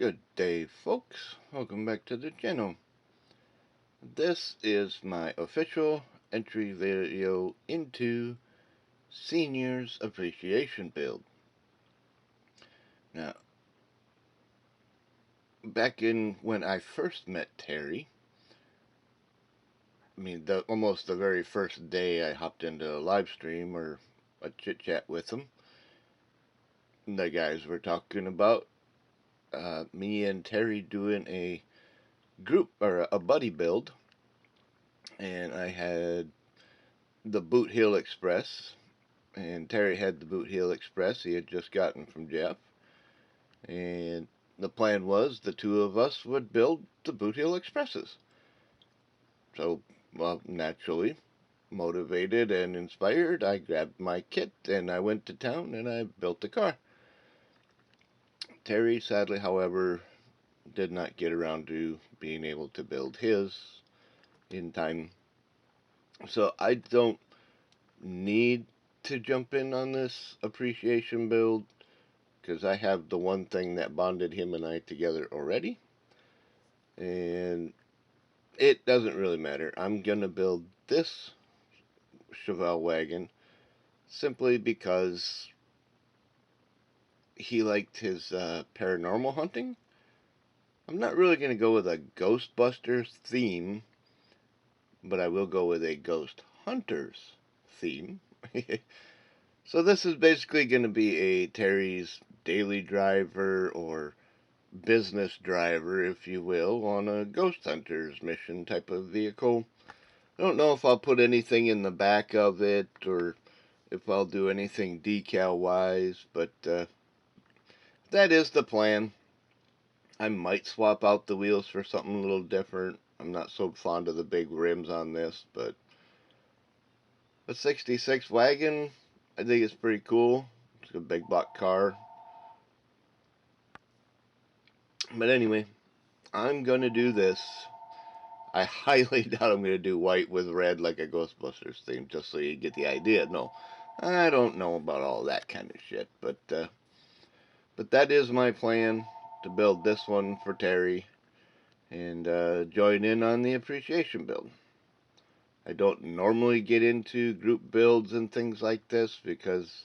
Good day, folks. Welcome back to the channel. This is my official entry video into Seniors Appreciation Build. Now, back in when I first met Terry, almost the very first day I hopped into a live stream or a chit chat with him, the guys were talking about me and Terry doing a group or a buddy build, and I had the Boot Heel Express, and Terry had the Boot Heel Express he had just gotten from Jeff, and the plan was the two of us would build the Boot Heel Expresses. So, well, naturally, motivated and inspired, I grabbed my kit and I went to town and I built the car. Terry, sadly, however, did not get around to being able to build his in time. So I don't need to jump in on this appreciation build because I have the one thing that bonded him and I together already, and it doesn't really matter. I'm gonna build this Chevelle wagon simply because he liked his paranormal hunting. I'm not really gonna go with a Ghostbusters theme, but I will go with a Ghost Hunters theme. So this is basically going to be a Terry's daily driver or business driver, if you will, on a Ghost Hunters mission type of vehicle. I don't know if I'll put anything in the back of it or if I'll do anything decal wise, but that is the plan. I might swap out the wheels for something a little different. I'm not so fond of the big rims on this, but a 66 wagon, I think it's pretty cool. It's a big block car. But anyway, I'm going to do this. I highly doubt I'm going to do white with red like a Ghostbusters theme, just so you get the idea. No, I don't know about all that kind of shit, but that is my plan, to build this one for Terry and join in on the appreciation build. I don't normally get into group builds and things like this because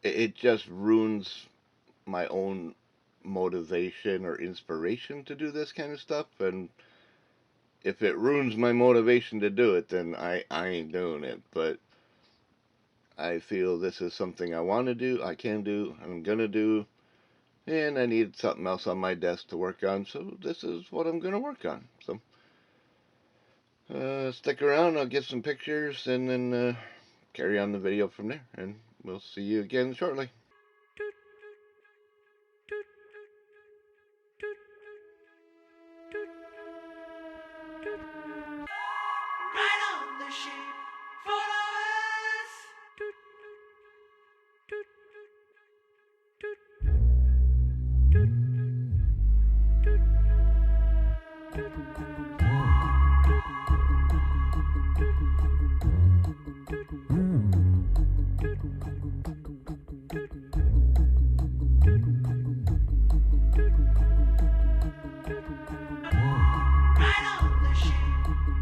it just ruins my own motivation or inspiration to do this kind of stuff, and if it ruins my motivation to do it, then I ain't doing it. But I feel this is something I want to do, I can do, I'm gonna do, and I need something else on my desk to work on, so this is what I'm gonna work on. So stick around, I'll get some pictures and then carry on the video from there, and we'll see you again shortly. Right on the ship, follow us. Right on the ship,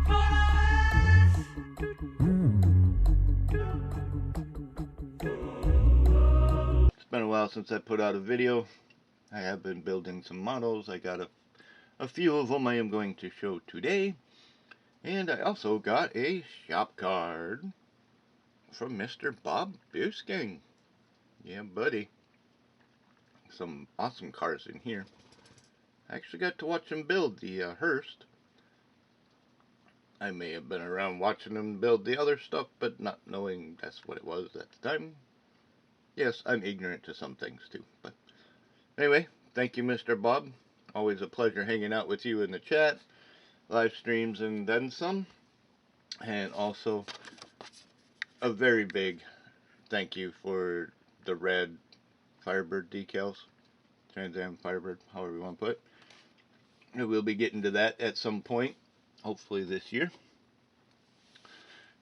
follow us. It's been a while since I put out a video. I have been building some models. I got a few of them I am going to show today. And I also got a shop card from Mr. Bob Beusking. Yeah, buddy. Some awesome cars in here. I actually got to watch him build the Hearst. I may have been around watching him build the other stuff, but not knowing that's what it was at the time. Yes, I'm ignorant to some things too. But anyway, thank you, Mr. Bob. Always a pleasure hanging out with you in the chat, live streams, and then some. And also, a very big thank you for the red Firebird decals. Trans Am Firebird, however you want to put it. And we'll be getting to that at some point, hopefully this year.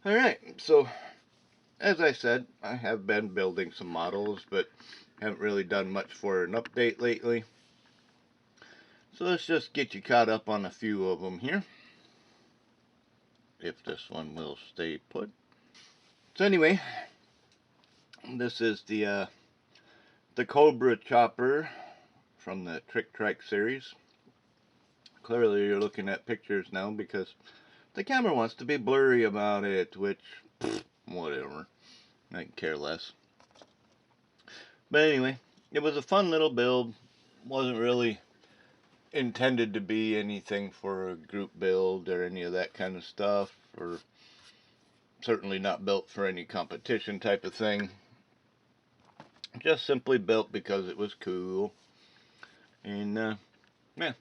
Alright, so as I said, I have been building some models, but haven't really done much for an update lately. So let's just get you caught up on a few of them here, if this one will stay put. So anyway, this is the Cobra chopper from the Trick Trek series. Clearly you're looking at pictures now because the camera wants to be blurry about it, which, whatever. I can care less. But anyway, it was a fun little build. Wasn't really intended to be anything for a group build or any of that kind of stuff, or certainly not built for any competition type of thing. Just simply built because it was cool. And yeah,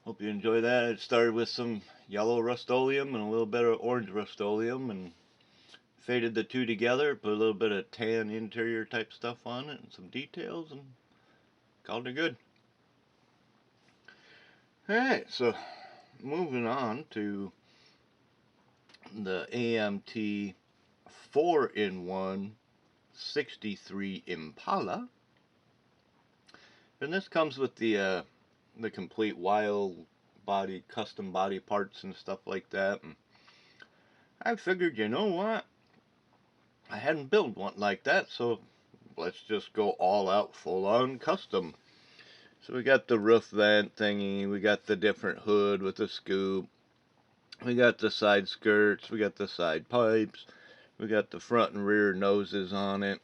hope you enjoy that. It started with some yellow Rust-Oleum and a little bit of orange Rust-Oleum, and faded the two together, put a little bit of tan interior type stuff on it and some details, and called it good. Alright, so moving on to the AMT 4-in-1 63 Impala. And this comes with the complete wild body, custom body parts and stuff like that. And I figured, you know what? I hadn't built one like that, so let's just go all out, full on custom. So we got the roof vent thingy, we got the different hood with the scoop, we got the side skirts, we got the side pipes, we got the front and rear noses on it.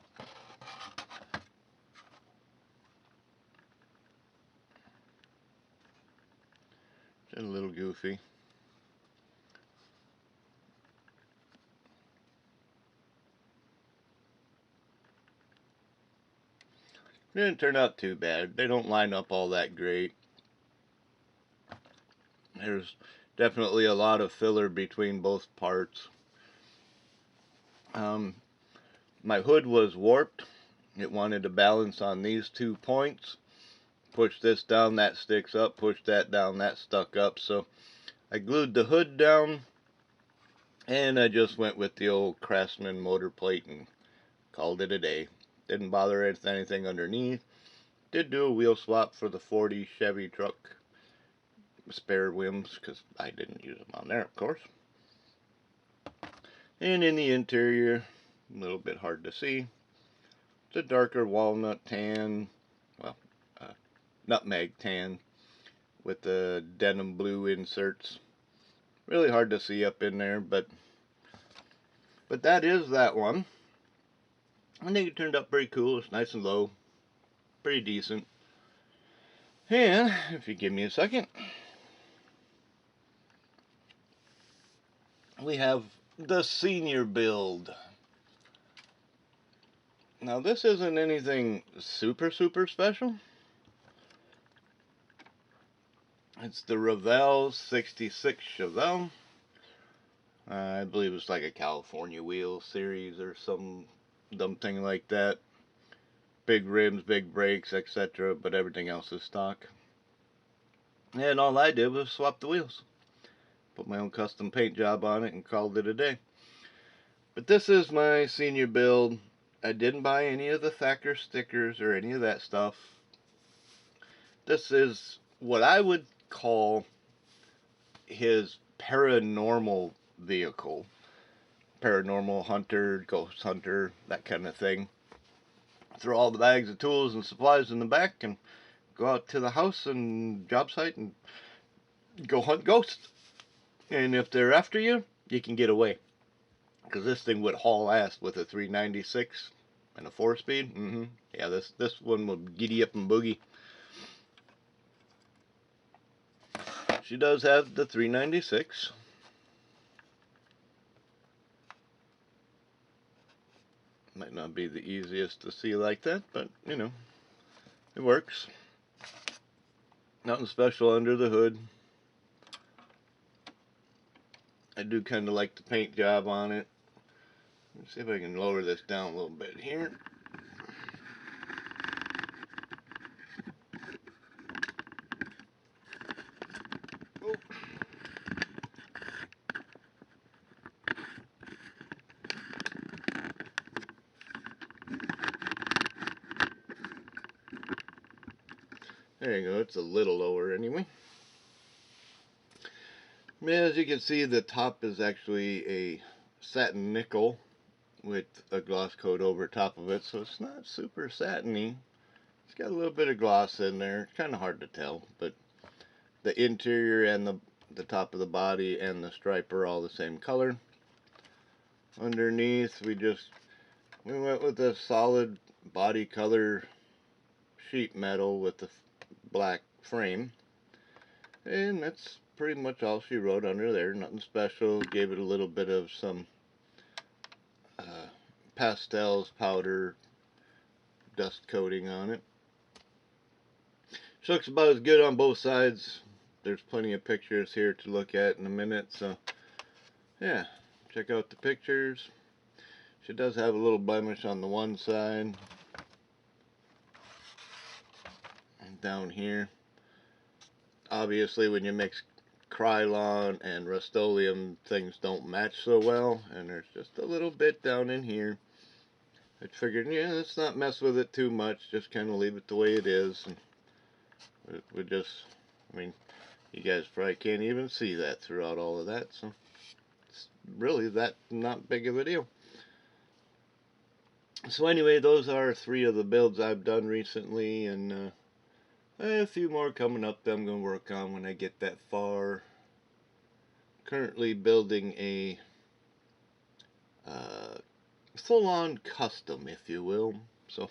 It's a little goofy. Didn't turn out too bad. They don't line up all that great. There's definitely a lot of filler between both parts. My hood was warped. It wanted to balance on these 2 points. Push this down, that sticks up. Push that down, that stuck up. So I glued the hood down, and I just went with the old Craftsman motor plate and called it a day. Didn't bother with anything underneath. Did do a wheel swap for the 40 Chevy truck spare rims, because I didn't use them on there, of course. And in the interior, a little bit hard to see, it's a darker walnut tan, well, nutmeg tan, with the denim blue inserts. Really hard to see up in there, but that is that one. I think it turned out pretty cool. It's nice and low, pretty decent. And if you give me a second, we have the senior build. Now this isn't anything super special. It's the Revell 66 Chevelle. I believe it's like a California wheel series or some dumb thing like that. Big rims, big brakes, etc. But everything else is stock. And all I did was swap the wheels. Put my own custom paint job on it and called it a day. But this is my senior build. I didn't buy any of the Thacker stickers or any of that stuff. This is what I would call his paranormal vehicle. Paranormal hunter, ghost hunter, that kind of thing. Throw all the bags of tools and supplies in the back and go out to the house and job site and go hunt ghosts. And if they're after you, you can get away. Because this thing would haul ass with a 396 and a 4-speed. Yeah, this one would giddy up and boogie. She does have the 396. Might not be the easiest to see like that, but you know, it works. Nothing special under the hood. I do kind of like the paint job on it. Let's see if I can lower this down a little bit here. Oh. There you go, it's a little lower anyway. As you can see, the top is actually a satin nickel with a gloss coat over top of it, so it's not super satiny. It's got a little bit of gloss in there. It's kind of hard to tell, but the interior and the top of the body and the stripe are all the same color. Underneath, we went with a solid body color sheet metal with the black frame, and that's pretty much all she wrote under there. Nothing special. Gave it a little bit of some pastels, powder, dust coating on it. She looks about as good on both sides. There's plenty of pictures here to look at in a minute, so yeah, check out the pictures. She does have a little blemish on the one side and down here. Obviously, when you mix Krylon and Rust-Oleum, things don't match so well, and there's just a little bit down in here. I figured, yeah, let's not mess with it too much, just kind of leave it the way it is. And we just, I mean, you guys probably can't even see that throughout all of that, so it's really that not big of a deal. So anyway, those are 3 of the builds I've done recently, and a few more coming up that I'm going to work on when I get that far. Currently building a full-on custom, if you will. So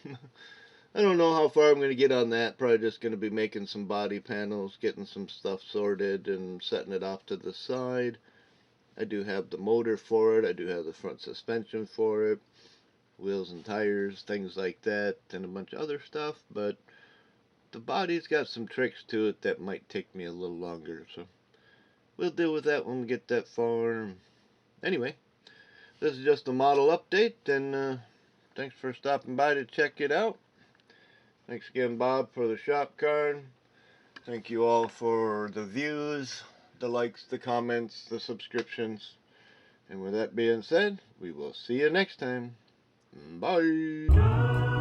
I don't know how far I'm going to get on that. Probably just going to be making some body panels, getting some stuff sorted, and setting it off to the side. I do have the motor for it. I do have the front suspension for it. Wheels and tires, things like that, and a bunch of other stuff. But the body's got some tricks to it that might take me a little longer. So we'll deal with that when we get that far. Anyway, this is just a model update, and thanks for stopping by to check it out. Thanks again, Bob, for the shop card. Thank you all for the views, the likes, the comments, the subscriptions. And with that being said, we will see you next time. Bye.